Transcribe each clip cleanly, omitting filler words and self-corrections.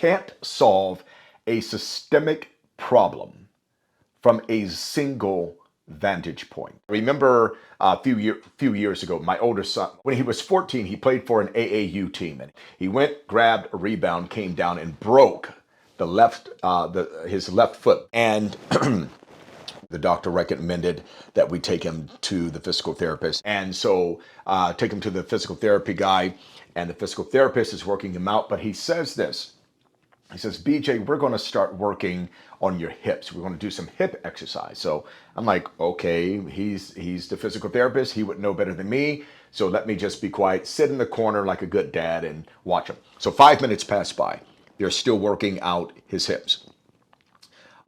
can't solve a systemic problem from a single vantage point. I remember a few years ago, my older son, when he was 14, he played for an AAU team, and he went, grabbed a rebound, came down, and broke his left foot. And the doctor recommended that we take him to the physical therapist. And so take him to the physical therapy guy, and the physical therapist is working him out. But he says this. He says, BJ, we're going to start working on your hips. We're going to do some hip exercise. So I'm like, okay, he's the physical therapist. He would know better than me. So let me just be quiet, sit in the corner like a good dad and watch him. So 5 minutes pass by. They're still working out his hips.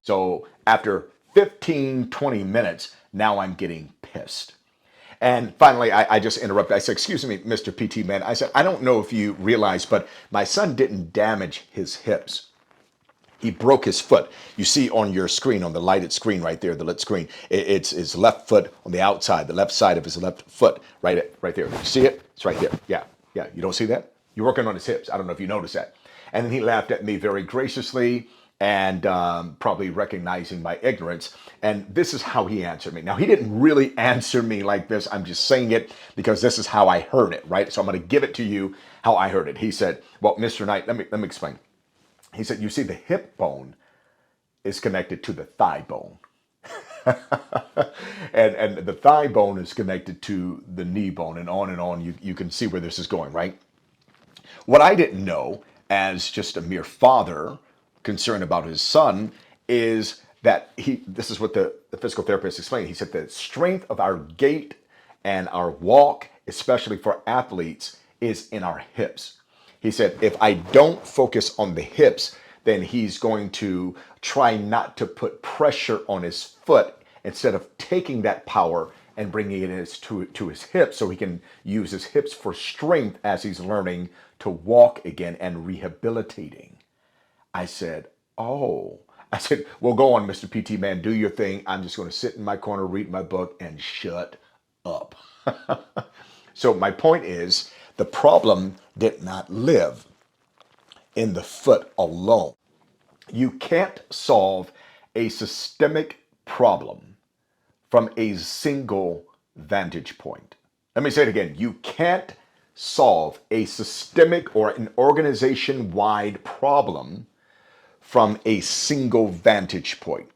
So after 15, 20 minutes, now I'm getting pissed. And finally, I just interrupted. I said, excuse me, Mr. PT man. I said, I don't know if you realize, but my son didn't damage his hips. He broke his foot. You see on your screen, on the lighted screen right there, the lit screen, it's his left foot on the outside, the left side of his left foot, right there. You see it? It's right there. Yeah. You don't see that? You're working on his hips. I don't know if you noticed that. And then he laughed at me very graciously, and probably recognizing my ignorance. And this is how he answered me. Now, he didn't really answer me like this. I'm just saying it because this is how I heard it, right? So I'm going to give it to you how I heard it. He said, well, Mr. Knight, let me explain. He said, you see, the hip bone is connected to the thigh bone. and the thigh bone is connected to the knee bone, and on. You can see where this is going, right? What I didn't know, as just a mere father concerned about his son, is that this is what the physical therapist explained. He said the strength of our gait and our walk, especially for athletes, is in our hips. He said, if I don't focus on the hips, then he's going to try not to put pressure on his foot instead of taking that power and bringing it to his hips so he can use his hips for strength as he's learning to walk again and rehabilitating. I said, oh. I said, well, go on, Mr. PT man, do your thing. I'm just going to sit in my corner, read my book, and shut up. So my point is, the problem did not live in the foot alone. You can't solve a systemic problem from a single vantage point. Let me say it again. You can't solve a systemic or an organization-wide problem from a single vantage point.